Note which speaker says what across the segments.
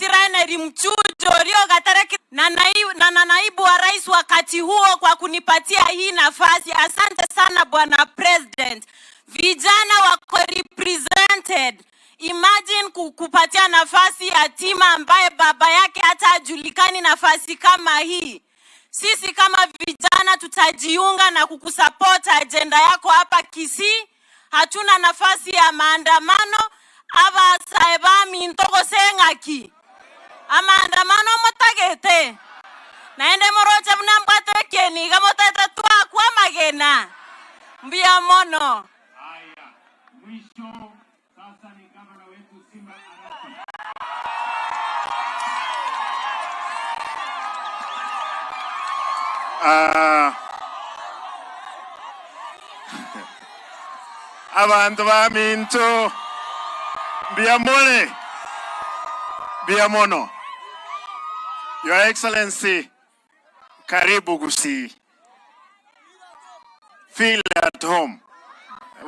Speaker 1: primary mchujo na naibu wa rais wakati huo kwa kunipatia hii nafasi. Asante sana Bwana President. Vijana wako represented. Imagine kupatia nafasi yatima ambaye baba yake hata hajulikani nafasi kama hii. Sisi kama vijana tutajiunga na kukusupport agenda yako hapa Kisii. Hatuna nafasi ya maandamano aba saiba mintoko sengaki. Maandamano motagete. Naende morocha mnambate keni gamotata twa kwa magena. Mbia mono.
Speaker 2: Haya, mwisho sasa ni gavana wetu Simba Arati.
Speaker 3: Abantu baminto biamono. Your Excellency, karibu Kisii. Feel at home.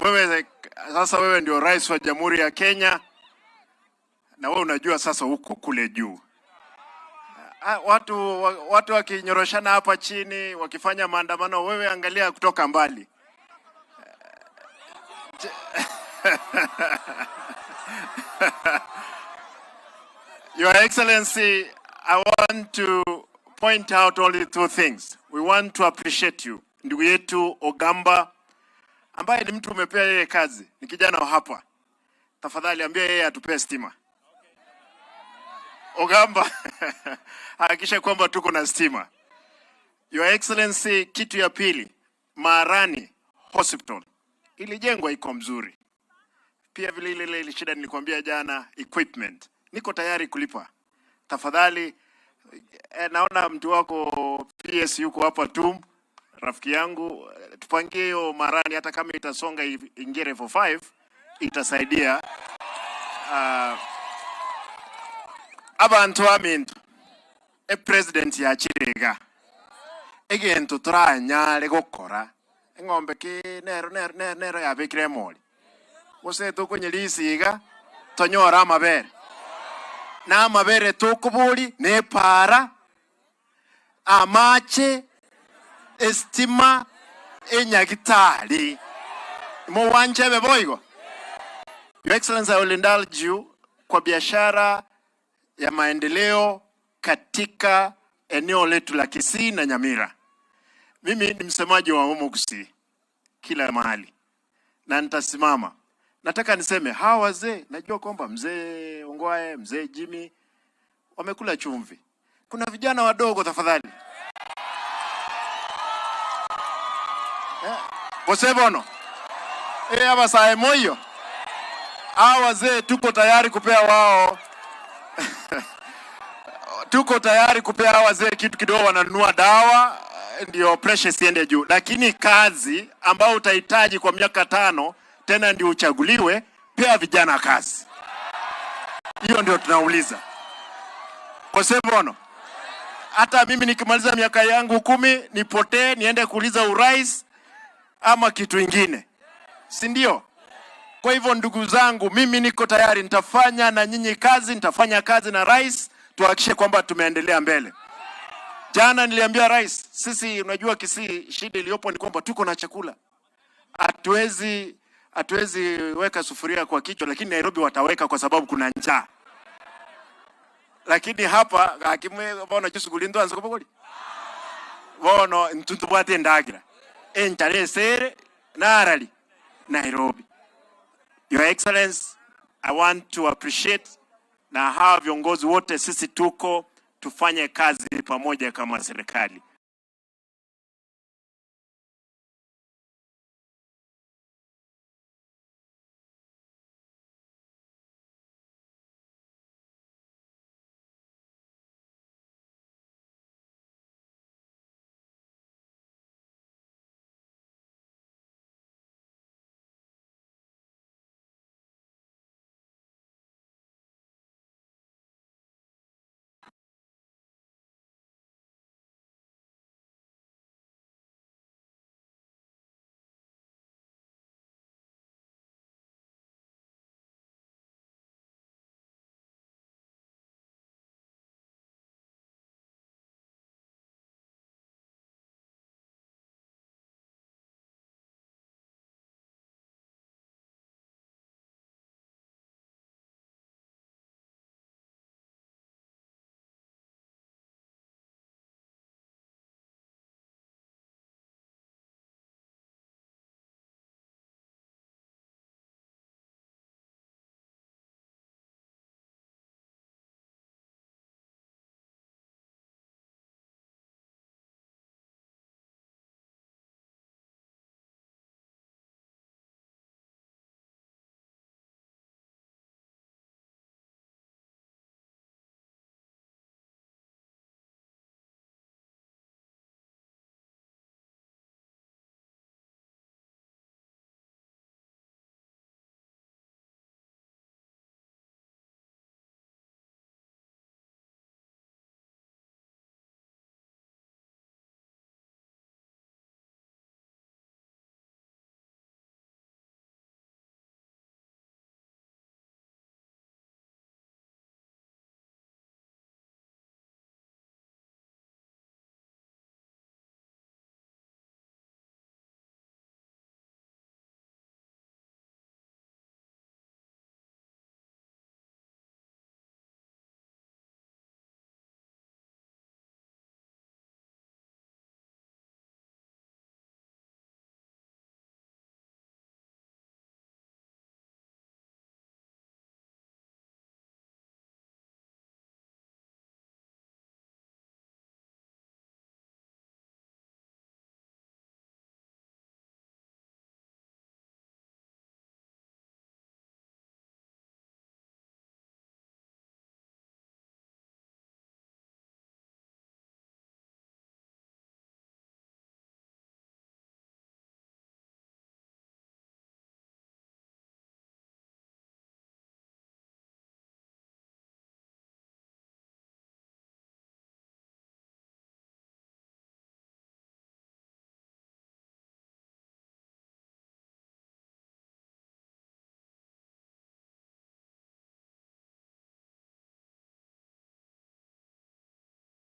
Speaker 3: Wewe ndio rais wa Jamhuri ya Kenya na wewe unajua sasa huko kule juu. Watu wakinyoroshana hapa chini wakifanya maandamano, wewe angalia kutoka mbali. Your Excellency, I want to point out only two things. We want to appreciate you. Ndugu yetu Ogamba ambaye ni mtu umepea yeye kazi, ni kijana wa hapa. Tafadhali ambia yeye atupee stima. Ogamba, hakikisha kwamba tuko na stima. Your Excellency, kitu ya pili, Marani Hospital ilijengwa iko mzuri. Pia vile ile shida nilikwambia jana, equipment. Niko tayari kulipa. Tafadhali, naona mtu wako PS yuko hapa tu, rafiki yangu, tupangie hiyo Marani hata kama itasonga ingere for 5, itasaidia. Abantu aminto president ya Chirega egento turanyare gukora engombe ki nero ya bekire moli gose tukonyelisiga tonyora amabere na amabere tukubuli ne para amache estima enyagitali mo wanchebe boigo. Your Excellency, I will indulge you kwa biashara ya maendeleo katika eneo letu la Kisii na Nyamira. Mimi ni msemaji wa humu Kisii kila mahali na nitasimama. Nataka niseme hawa wazee, najua kwamba mzee Ongwae, mzee Jimmy wamekula chumvi. Kuna vijana wadogo tafadhali. Bosebono. Aba sae moyo. Hawa wazee tuko tayari kupea wao. Tuko tayari kupea wazee kitu kidogo, wananunua dawa ndio pressure siende juu. Lakini kazi ambao utahitaji kwa miaka 5 tena ndio uchaguliwe, pea vijana kazi. Hiyo ndio tunauliza. Kwa sababu hata mimi nikimaliza miaka yangu 10 nipotee niende kuuliza urais ama kitu ingine. Si ndio? Kwa hivyo ndugu zangu, mimi niko tayari, nitafanya na nyinyi kazi, nitafanya kazi na rais, tuhakikishe kwamba tumeendelea mbele. Jana niliambia rais, sisi unajua Kisii shida iliyopo ni kwamba tuko na chakula. Hatuwezi weka sufuria kwa kichwa, lakini Nairobi wataweka kwa sababu kuna njaa. Lakini hapa hakimwe bona chisugulindo anza kubogoli. Bono ntutubwate ndagira. Encharesere narali Nairobi. Your Excellency, I want to appreciate na hawa viongozi wote sisi tuko tufanye kazi pamoja kama serikali.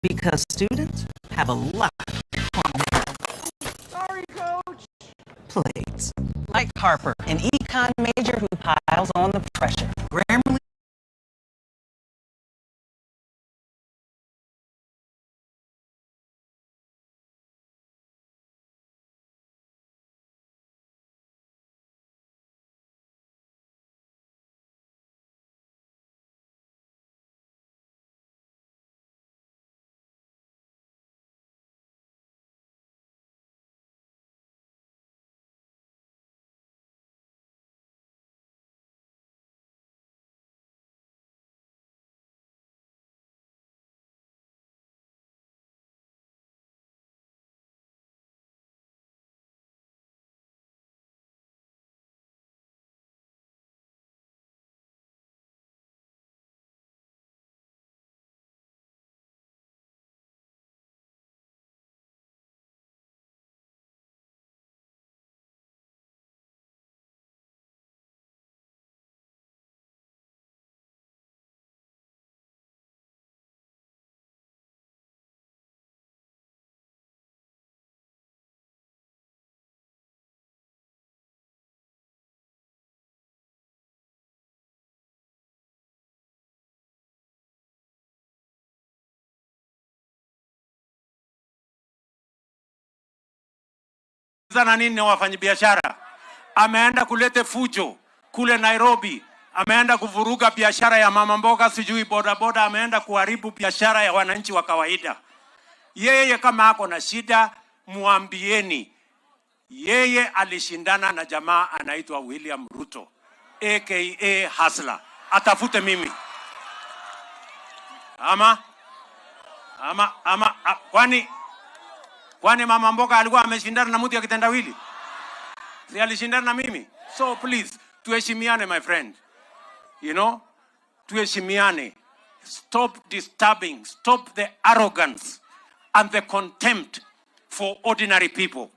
Speaker 4: because students have a lot on their plates. Like Harper, an econ major who piles on the pressure. Grammarly
Speaker 2: na nini wafanyabiashara. Ameenda kulete fujo kule Nairobi. Ameenda kuvuruga biashara ya mama mboga, sijui bodaboda, ameenda kuharibu biashara ya wananchi wa kawaida. Yeye kama ako na shida, muambieni. Yeye alishindana na jamaa anaitwa William Ruto, aka Hustler. Atafute mimi. Kwani mama mboga alikuwa ameshindana na mtu ya kitendawili? Si alishindana na mimi? So please, tuheshimiane my friend. You know, tuheshimiane. Stop disturbing, stop the arrogance and the contempt for ordinary people.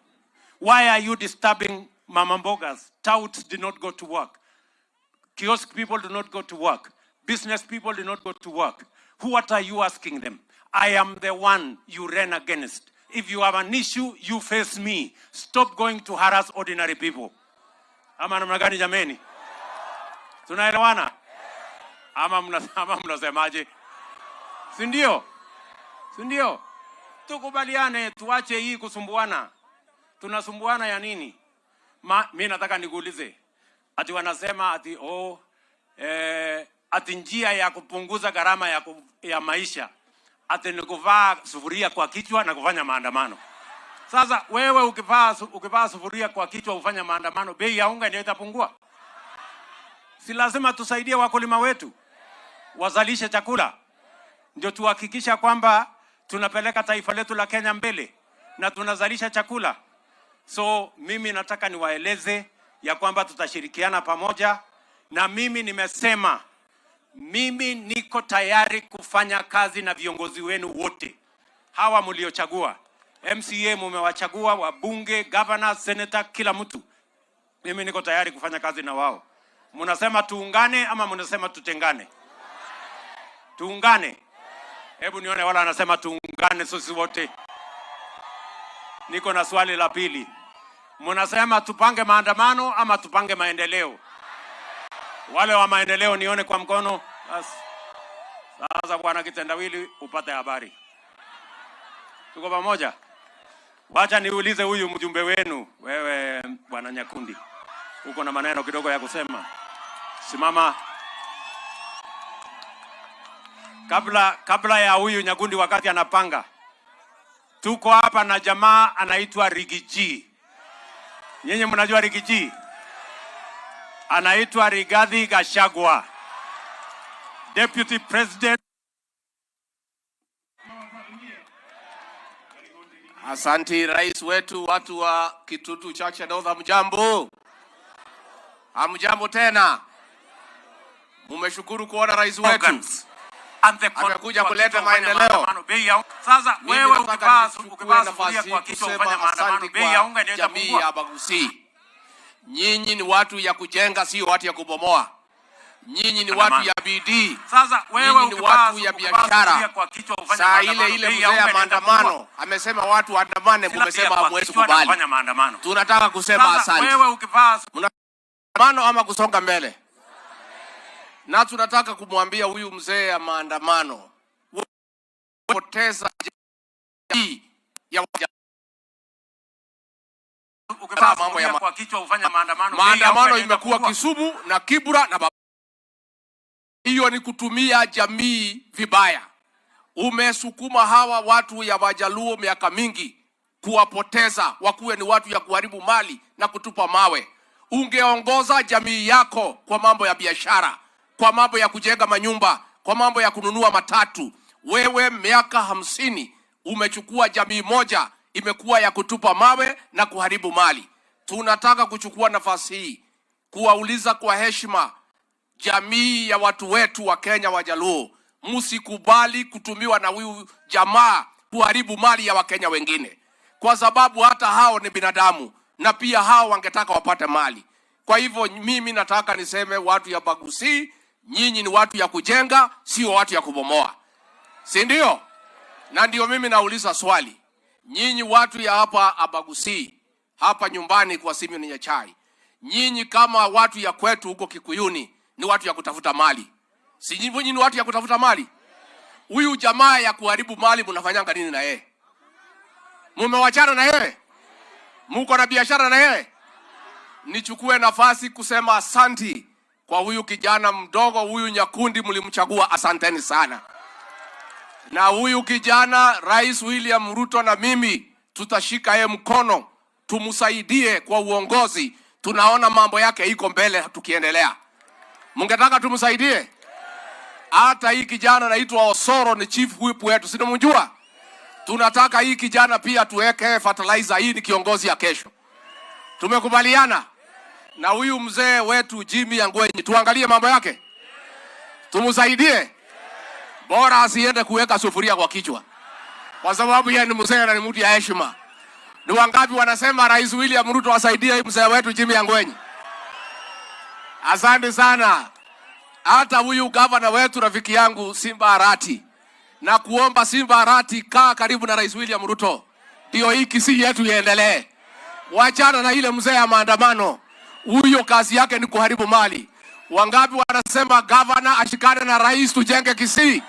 Speaker 2: Why are you disturbing mama mbogas? Touts did not go to work. Kiosk people do not go to work. Business people do not go to work. What are you asking them? I am the one you ran against. If you have an issue, you face me. Stop going to harass ordinary people. Ama namna gani jameni? Tunaelewana? Ama mnasemaje? Si ndio? Si ndio? Tukubaliane, tuache hii kusumbuana. Tunasumbuana ya nini? Mimi nataka nikuulize. Ati wanasema ati ati njia ya kupunguza gharama ya maisha ati ni kuvaa sufuria kwa kichwa na kufanya maandamano. Sasa wewe ukivaa sufuria kwa kichwa ufanya maandamano, bei ya unga ndio itapungua? Si lazima tusaidie wakulima wetu wazalishe chakula, ndio tuhakikisha kwamba tunapeleka taifa letu la Kenya mbele na tunazalisha chakula. So mimi nataka niwaeleze ya kwamba tutashirikiana pamoja, na mimi nimesema mimi niko tayari kufanya kazi na viongozi wenu wote. Hawa mliochagua, MCA mmewachagua, wabunge, governor, senator, kila mtu. Mimi niko tayari kufanya kazi na wao. Mnasema tuungane ama mnasema tutengane? Tuungane. Hebu nione wala anasema tuungane sisi wote. Niko na swali la pili. Mnasema tupange maandamano ama tupange maendeleo? Wale wa maendeleo nione kwa mkono. Sasa bwana kitendawili upate habari. Tuko pamoja? Wacha niulize huyu mjumbe wenu, wewe bwana Nyakundi. Uko na maneno kidogo ya kusema. Simama. Kabla ya huyu Nyakundi wakati anapanga. Tuko hapa na jamaa anaitwa Rigiji. Nyenye mnajua Rigiji? Anaitwa Rigathi Gachagua, Deputy President.
Speaker 5: Asanti rais wetu, watu wa Kitutu Chacha North, hamjambo? Hamjambo tena? Mumeshukuru kuona rais wetu amekuja kuleta maendeleo.
Speaker 2: Sasa wewe ukivaa sufuria kwa kichwa ufanya maandamano, bei ya unga ndio itapungua?
Speaker 5: Nyinyi ni watu ya kujenga, sio watu ya kubomoa. nyinyi ni watu ya bidii.
Speaker 2: Sasa wewe
Speaker 5: ni watu ya biashara. Saa ile mzee ya maandamano amesema watu waandamane, mmesema hamwezi kubali. Tunataka kusema asante.
Speaker 2: Wewe ukivaa
Speaker 5: maandamano ama kusonga mbele. Na tunataka kumwambia huyu mzee ya maandamano, poteza hii ya mambo ya
Speaker 2: kwa kichwa ufanya maandamano.
Speaker 5: Maandamano imekuwa Kisumu na Kibra na hiyo ni kutumia jamii vibaya. Umesukuma hawa watu ya Wajaluo miaka mingi kuwapoteza wakuwe ni watu ya kuharibu mali na kutupa mawe. Ungeongoza jamii yako kwa mambo ya biashara, kwa mambo ya kujenga manyumba, kwa mambo ya kununua matatu. Wewe miaka 50 umechukua jamii moja imekuwa ya kutupa mawe na kuharibu mali. Tunataka kuchukua nafasi hii kuwauliza kwa heshima jamii ya watu wetu wa Kenya Wajaluo, msikubali kutumiwa na huyu jamaa kuharibu mali ya Wakenya wengine, kwa sababu hata hao ni binadamu na pia hao wangetaka wapate mali. Kwa hivyo mimi nataka niseme watu ya Bagusi, nyinyi ni watu ya kujenga, sio watu ya kubomoa, si ndio? Na ndio mimi nauliza swali, nyinyi watu ya hapa Abagusi, hapa nyumbani kwa Simiyu ni Nyachai, nyinyi kama watu ya kwetu huko Kikuyuni ni watu ya kutafuta mali, si nyinyi ni watu ya kutafuta mali? Huyu jamaa ya kuharibu mali mnafanyanga nini na yeye? Mmewachana na yeye? Mko na biashara na yeye? Nichukue nafasi kusema asanti kwa huyu kijana mdogo, huyu Nyakundi mlimchagua, asanteni sana. Na huyu kijana Rais William Ruto na mimi tutashika yeye mkono, tumsaidie kwa uongozi. Tunaona mambo yake iko mbele tukiendelea. Mungetaka tumsaidie? Hata hii kijana anaitwa Osoro ni chief whip wetu, si mnamjua? Tunataka hii kijana pia tuweke fertilizer, hii ni kiongozi ya kesho. Tumekubaliana? Na huyu mzee wetu Jimmy Angwenyi tuangalie mambo yake. Tumsaidie. Bora asiende kuweka sufuria kwa kichwa, kwa sababu yeye ni mzee na ni mtu ya heshima. Ni wangapi wanasema Rais William Ruto asaidie mzee wetu Jimmy Angwenyi? Asante sana. Hata huyu governor wetu rafiki yangu Simba Arati, na kuomba Simba Arati, kaa karibu na Rais William Ruto ndio hii Kisii yetu iendelee. Wachana na ile mzee ya maandamano, huyo kazi yake ni kuharibu mali. Wangapi wanasema governor ashikane na rais tujenge Kisii?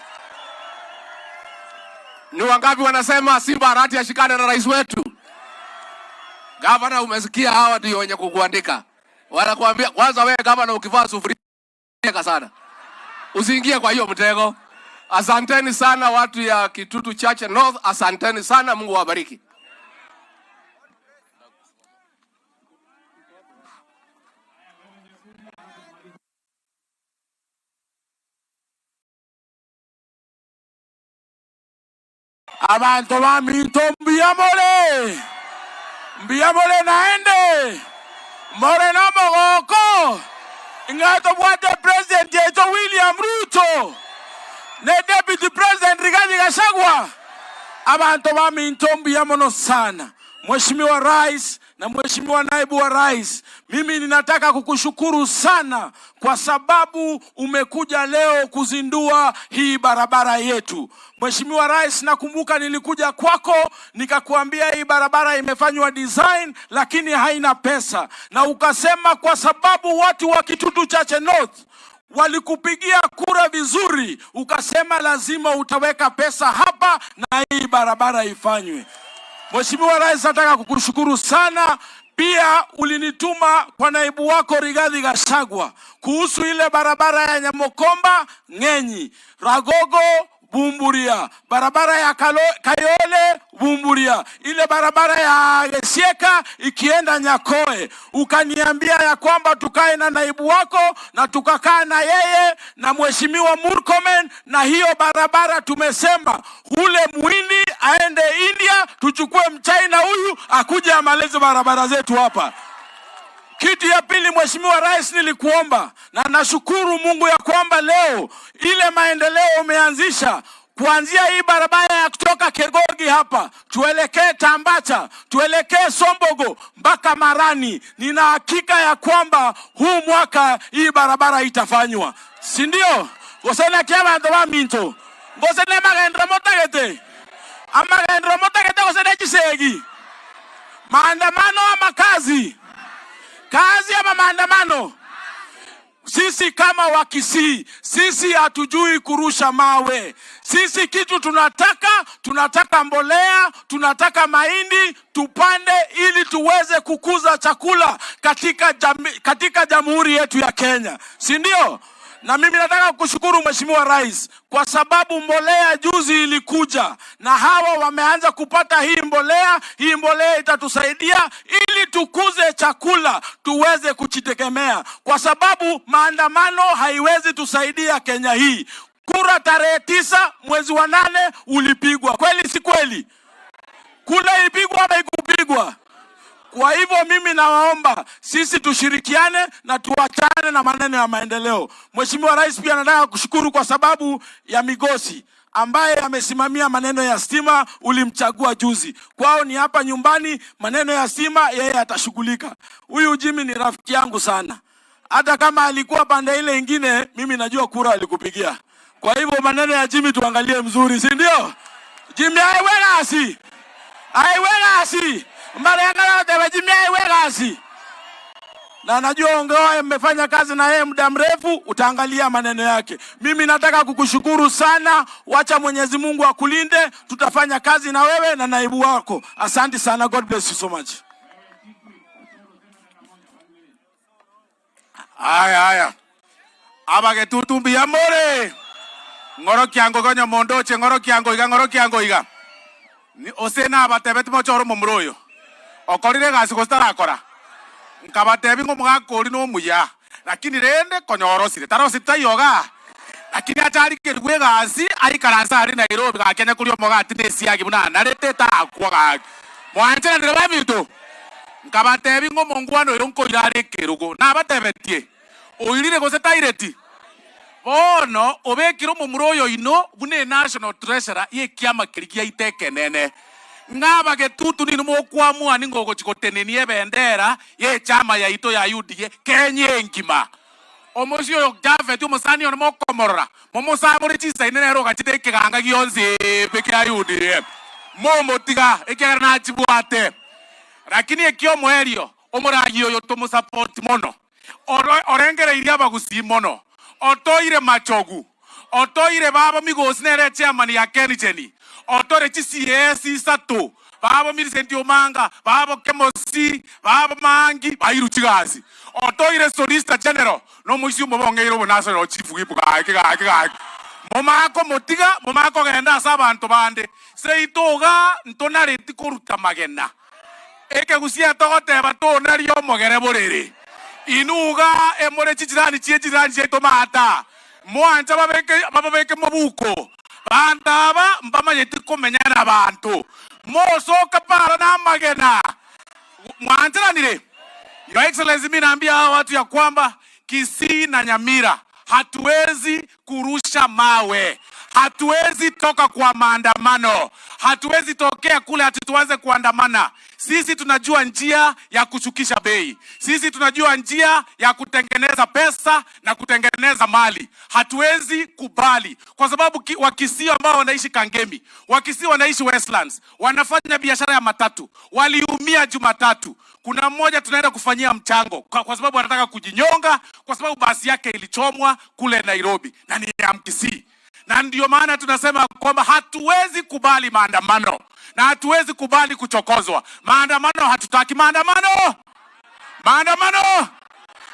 Speaker 5: Ni wangapi wanasema Simba Arati ashikane na rais wetu? Governor, umesikia hawa ndio wenye kukuandika. Wanakuambia kwanza wewe governor ukivaa sufuria sana, usiingie kwa hiyo mtego. Asanteni sana watu ya Kitutu Church North, asanteni sana, Mungu awabariki.
Speaker 6: Abantu baminto mbiyamole naende more na mogoko ngato bwate president yeto William Ruto ne deputy president Rigathi Gachagua. Abantu baminto mbiyamono sana. Mheshimiwa Rais na Mheshimiwa Naibu wa Rais, mimi ninataka kukushukuru sana kwa sababu umekuja leo kuzindua hii barabara yetu. Mheshimiwa Rais, nakumbuka nilikuja kwako nikakuambia hii barabara imefanywa design lakini haina pesa, na ukasema kwa sababu watu wa Kitutu Church North walikupigia kura vizuri, ukasema lazima utaweka pesa hapa na hii barabara ifanywe. Mheshimiwa Rais, nataka kukushukuru sana. Pia ulinituma kwa naibu wako Rigathi Gachagua kuhusu ile barabara ya Nyamokomba Ng'enyi, Ragogo Bumburia, barabara ya Kayole Bumburia, ile barabara ya Gesieka ikienda Nyakoe. Ukaniambia ya kwamba tukae na naibu wako, na tukakaa na yeye na Mheshimiwa Murkomen, na hiyo barabara tumesema ule Muhindi aende India, tuchukue Mchina huyu akuje amalize barabara zetu hapa. Kitu ya pili, Mheshimiwa Rais, nilikuomba na nashukuru Mungu ya kwamba leo ile maendeleo umeanzisha kuanzia hii barabara ya kutoka Kegogi hapa tuelekee Tambacha, tuelekee Sombogo mpaka Marani. Nina hakika ya kwamba huu mwaka hii barabara itafanywa, si ndio? Gosene kia bantu ba minto, gosene magendro motagete, amagendro motagete gosene chisegi. Maandamano ama kazi? Kazi ama maandamano? Sisi kama wa Kisii, sisi hatujui kurusha mawe. Sisi kitu tunataka mbolea, tunataka mahindi tupande ili tuweze kukuza chakula katika jamhuri yetu ya Kenya, si ndio? Na mimi nataka kushukuru Mheshimiwa Rais kwa sababu mbolea juzi ilikuja na hawa wameanza kupata hii mbolea. Hii mbolea itatusaidia ili tukuze chakula tuweze kujitegemea, kwa sababu maandamano haiwezi tusaidia Kenya hii. Kura tarehe 9 mwezi wa 8 ulipigwa, kweli si kweli? Kula ilipigwa ama ikupigwa? Kwa hivyo mimi nawaomba sisi tushirikiane na tuachane na maneno ya maendeleo. Mheshimiwa Rais pia nataka kushukuru kwa sababu ya Migosi ambaye amesimamia maneno ya stima, ulimchagua juzi. Kwao ni hapa nyumbani, maneno ya stima yeye atashughulika. Huyu Jimmy ni rafiki yangu sana. Hata kama alikuwa pande ile ingine, mimi najua kura alikupigia. Kwa hivyo maneno ya Jimmy tuangalie mzuri, si ndio? Jimmy aiwelasi. Aiwelasi. Na najua ongewa mmefanya kazi na yeye muda mrefu, utaangalia maneno yake. Mimi nataka kukushukuru sana, wacha Mwenyezi Mungu akulinde, tutafanya kazi na wewe na naibu wako. Asante sana, God bless you so much.
Speaker 2: Aya. Abage tutumbi amore. Ngoro kiango gonyo mondoche, ngoro kiango iga. Ni osena abatebet mochoro mumroyo. Okorire gasi gostarakora. Nkabatebi ngo mugakori no muya. Lakini rende konyorosire. Tarosita yoga. Lakini atari kerwe gasi aikarasa ari Nairobi gakenya kuri omogati nesiagi buna narete takwa ga. Mwanche ndire babito. Nkabatebi ngo mongwano yonko irare kerugo. Nabatebetie. Oirire goseta ireti. Bono obekiro mumuroyo ino bune national treasurer ye kiama kirigia itekenene. Ngaba getutu ni mokwamua ningogo chikotenenie bendera ye chama ya ito ya UDA Kenya ngima. Omosio yo Jafet umusani ono mokomorora. Momosabore chisa inenero gachiteke ganga gionze peke ya UDA. Momotiga ekera na chibwate. Lakini ekyo mwerio omoragi yo tomusupport mono. Orengere iria bagusi mono. Otoire machogu. Otoire baba Migosi nere chairman ya Kenijeni. Otore chisiesi sato. Baba Mirisenti Omanga. Baba Kemosi. Baba Mangi. Bairu chigazi. Otoire solicitor general. No muisi umobongeiro national chief wipu gaki. Momako motiga. Momako genda sabanto bande. Seitoga ntonare tikuruta magena. Eke gusia togote bato nario mogere borere. Inuga emore chichirani cheto mata. Mwanza babeke mabuko. Bantaba mbama yetiko menyana abantu. Mosoka para na magena. Mwanza nile. Your Excellency mimi naambia hawa watu ya kwamba Kisii na Nyamira hatuwezi kurusha mawe. Hatuwezi toka kwa maandamano. Hatuwezi tokea kule ati tuanze kuandamana. Sisi tunajua njia ya kushukisha bei. Sisi tunajua njia ya kutengeneza pesa na kutengeneza mali. Hatuwezi kubali. Kwa sababu Wakisii ambao wanaishi Kangemi, Wakisii wanaishi Westlands, wanafanya biashara ya matatu. Waliumia Jumatatu. Kuna mmoja tunaenda kufanyia mchango kwa sababu anataka kujinyonga kwa sababu basi yake ilichomwa kule Nairobi na ni ya Kisii. Na ndio maana tunasema kwamba hatuwezi kubali maandamano na hatuwezi kubali kuchokozwa. Maandamano hatutaki maandamano. Maandamano.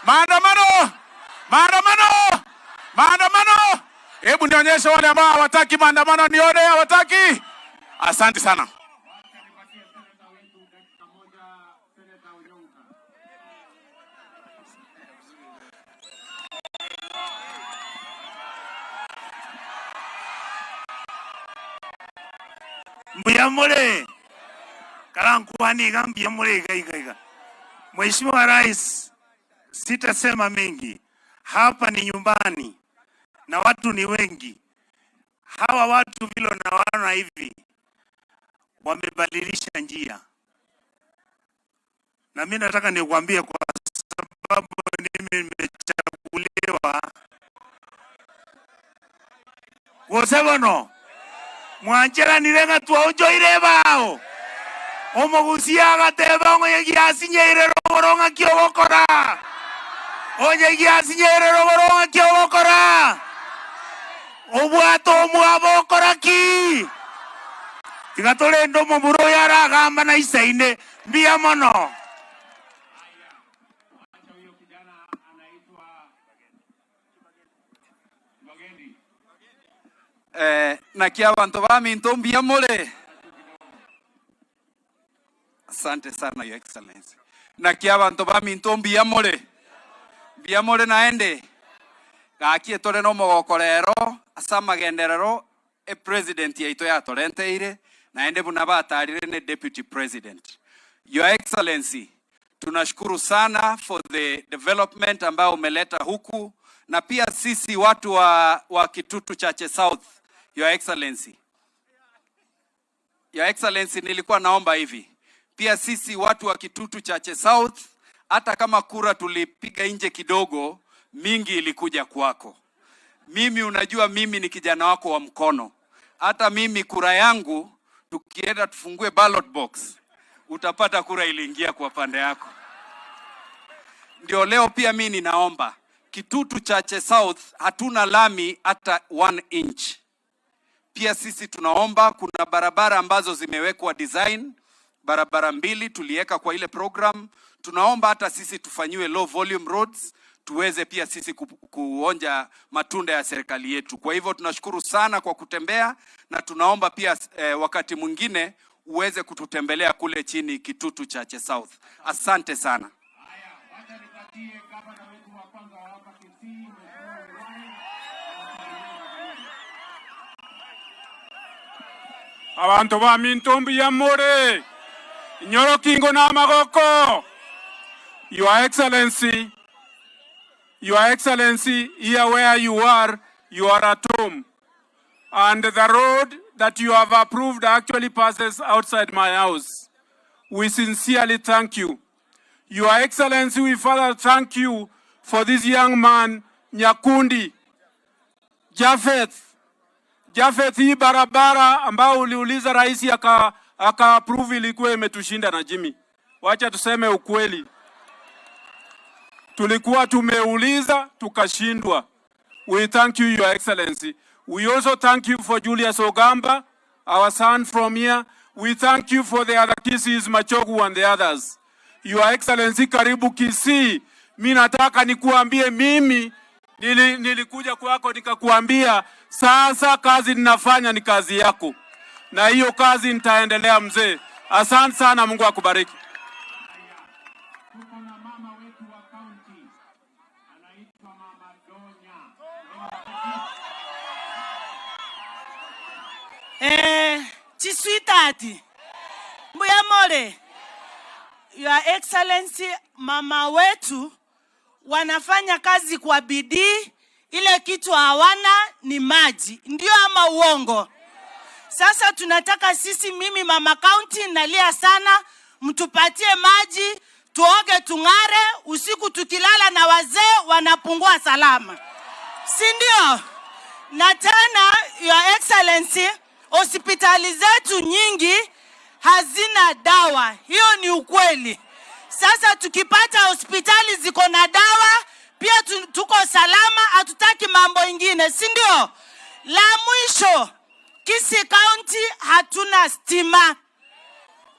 Speaker 2: Maandamano. Maandamano. Maandamano. Hebu nionyeshe wale ambao hawataki maandamano nione hawataki. Asante sana.
Speaker 3: Mbuyamole. Karankuani mbuyamole gaiga. Mheshimiwa Rais, sitasema mengi. Hapa ni nyumbani na watu ni wengi.
Speaker 6: hawa watu vile naona hivi wamebadilisha njia, na mimi nataka nikwambie kwa sababu mimi nimechaguliwa gosebono mwanjera nirenga twaonjoire bao omugusia gateba ngo yagiasinyeire rogoronga kiogokora onye giasinyeire rogoronga kiogokora obwato mwabokora ki tigatore ndo mumuro yaragamba na isaine mbia mono.
Speaker 7: Na kia bantu ba minto mbia mole. Asante sana Your Excellency. Na kia bantu ba minto mbia mole. Mbia mole naende. Gaki tore no mogokorero asa magenderero president yaito yatorenteire naende buna batarire ne deputy president. Your Excellency, tunashukuru sana for the development ambayo umeleta huku na pia sisi watu wa Kitutu Chache South. Your Excellency. Your Excellency, nilikuwa naomba hivi. Pia sisi watu wa Kitutu Chache South, hata kama kura tulipiga nje kidogo, mingi ilikuja kwako. Mimi unajua mimi ni kijana wako wa mkono. Hata mimi kura yangu, tukienda tufungue ballot box, utapata kura iliingia kwa pande yako. Ndio leo pia mimi ninaomba. Kitutu Chache South, hatuna lami hata 1 inch. Pia sisi tunaomba, kuna barabara ambazo zimewekwa design, barabara 2 tuliweka kwa ile program. Tunaomba hata sisi tufanyiwe low volume roads, tuweze pia sisi kuonja matunda ya serikali yetu. Kwa hivyo tunashukuru sana kwa kutembea na tunaomba pia wakati mwingine uweze kututembelea kule chini Kitutu Chache South. Asante sana.
Speaker 2: Haya, wacha nipatie gavana wetu wa kwanza wa hapa KISII,
Speaker 6: abantu ba minto mbia mole nyoro kingo na magoko. Your Excellency, here where you are at home. And the road that you have approved actually passes outside my house. We sincerely thank you. Your Excellency, we further thank you for this young man, Nyakundi, Jafeth, hii barabara ambao uliuliza rais aka-approve ilikuwa imetushinda na Jimmy. Wacha tuseme ukweli. Tulikuwa tumeuliza tukashindwa. We thank you, Your Excellency. We also thank you for Julius Ogamba, our son from here. We thank you for the other KISIIs, Machogu and the others. Your Excellency, karibu KISII. Mimi nataka nikuambie mimi nilikuja kwako nikakuambia sasa kazi ninafanya ni kazi yako. Na hiyo kazi nitaendelea mzee. Asante sana, Mungu akubariki.
Speaker 1: Chiswitati. Mbuya mole. Your Excellency, mama wetu wanafanya kazi kwa bidii. Ile kitu hawana ni maji. Ndio ama uongo? Sasa tunataka sisi, mimi mama county nalia sana, mtupatie maji, tuoge tungare, usiku tukilala na wazee wanapungua salama. Si ndio? Na tena Your Excellency, hospitali zetu nyingi hazina dawa. Hiyo ni ukweli. Sasa tukipata hospitali ziko na dawa, pia tuko salama, hatutaki mambo ingine, si ndio? La mwisho, KISII County hatuna stima.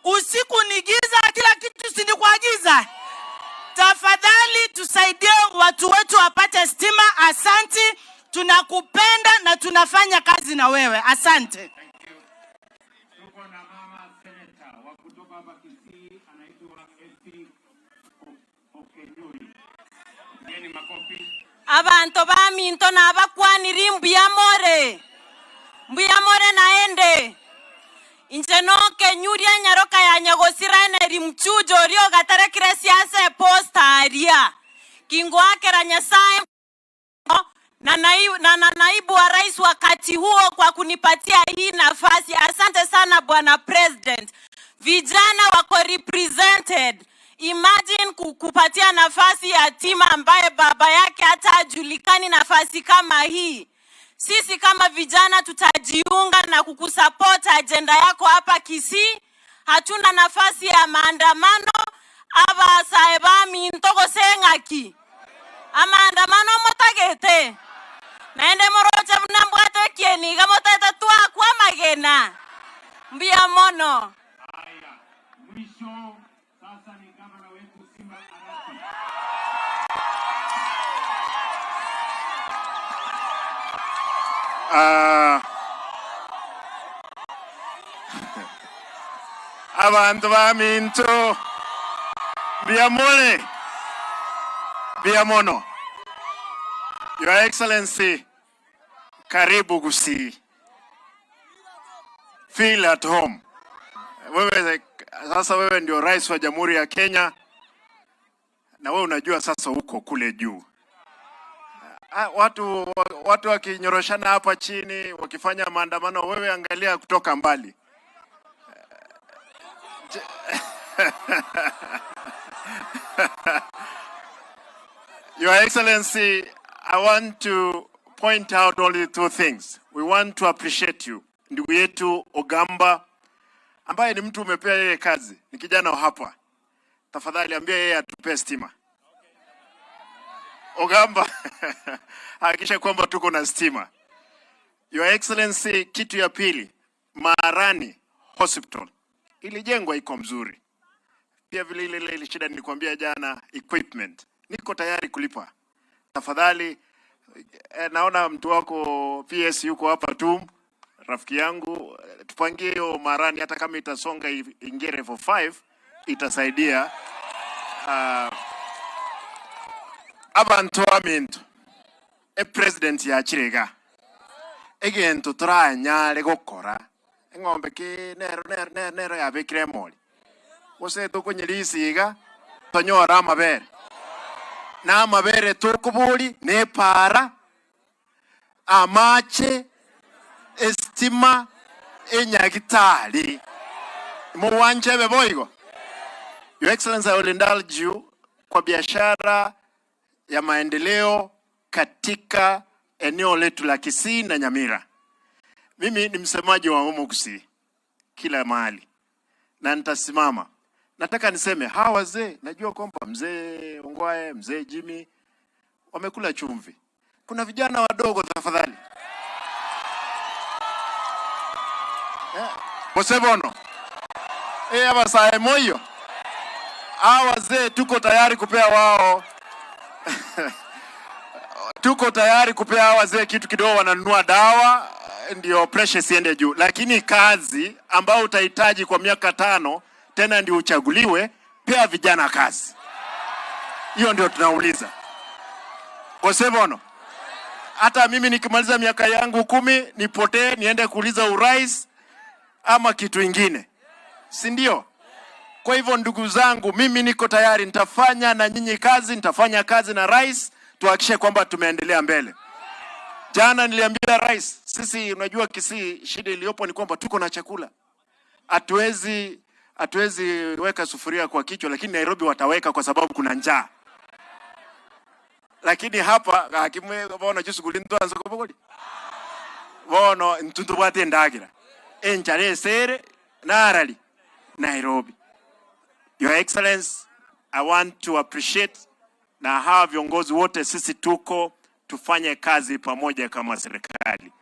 Speaker 1: Usiku ni giza, kila kitu si ni kwa giza. Tafadhali tusaidie watu wetu wapate stima. Asante, tunakupenda na tunafanya kazi na wewe. Asante.
Speaker 2: tuko na mama senator wa kutoka hapa KISII anaitwa Okenyuri. Ngeni makofi.
Speaker 1: Abantu ba minto na abakwaniri Mbuya more naende. Injeno Kenyuri anyaroka ya nyagosira neri mchujo rio gatarekire siasa posta aria. Kingo akera Nyasaye na na naibu wa rais wakati huo kwa kunipatia hii nafasi. Asante sana Bwana President. Vijana wako represented. Imagine kupatia nafasi yatima ambaye baba yake hata hajulikani nafasi kama hii. Sisi kama vijana tutajiunga na kukusupport agenda yako hapa Kisii. Hatuna nafasi ya maandamano aba saebami ntoko sengaki. Maandamano motagete. Naende morocha mnambwate kieni gamotete twa kwa magena. Mbia mono.
Speaker 2: Haya, mwisho sasa ni gavana wetu Simba Arati.
Speaker 3: Abantu baminto biamole biamono. Your Excellency, karibu Kisii. Feel at home. Wewe ndio rais wa Jamhuri ya Kenya na wewe unajua sasa uko kule juu. Watu wakinyoroshana hapa chini wakifanya maandamano, wewe angalia kutoka mbali. Your Excellency, I want to point out only two things. We want to appreciate you. Ndugu yetu Ogamba ambaye ni mtu umepea yeye kazi, ni kijana hapa. Tafadhali ambia yeye atupe stima. Ogamba, hakikisha kwamba tuko na stima. Your Excellency, kitu ya pili, Marani Hospital ilijengwa iko mzuri. Pia vile ile shida nilikwambia jana, equipment. Niko tayari kulipa. Tafadhali, naona mtu wako PS yuko hapa tu, rafiki yangu, tupangie hiyo Marani hata kama itasonga ingere for 5 itasaidia abantu aminto president ya Chirega egento turanyare gukora engombe ki nero ya bekremoli ose tukonyirisiga tonyora amabere na amabere tukubuli ne para amache estima enyagitali muwanchebe boigo. Your Excellency, I will indulge you kwa biashara ya maendeleo katika eneo letu la Kisii na Nyamira. Mimi ni msemaji wa humo Kisii kila mahali na nitasimama. Nataka niseme hawa wazee, najua kwamba mzee Ongwae, mzee Jimmy wamekula chumvi. Kuna vijana wadogo tafadhali. Bosebono. Abasae moyo. Hawa wazee tuko tayari kupea wao. Tuko tayari kupea hawa wazee kitu kidogo, wananunua dawa ndio pressure siende juu. Lakini kazi ambao utahitaji kwa miaka 5 tena ndio uchaguliwe, pea vijana kazi. Hiyo ndio tunauliza. Bosebono. Hata mimi nikimaliza miaka yangu 10 nipotee niende kuuliza urais ama kitu ingine. Si ndio? Kwa hivyo ndugu zangu, mimi niko tayari, nitafanya na nyinyi kazi, nitafanya kazi na rais, tuhakikishe kwamba tumeendelea mbele. Jana niliambia rais, sisi unajua Kisii shida iliyopo ni kwamba tuko na chakula. Hatuwezi weka sufuria kwa kichwa, lakini Nairobi wataweka kwa sababu kuna njaa. Lakini hapa hakimwe bona chisugulinto anzo kopokoli. Bono ntuntu bwate ndagira. Enjare sere narali Nairobi. Your Excellency, I want to appreciate na hawa viongozi wote, sisi tuko tufanye kazi pamoja kama serikali.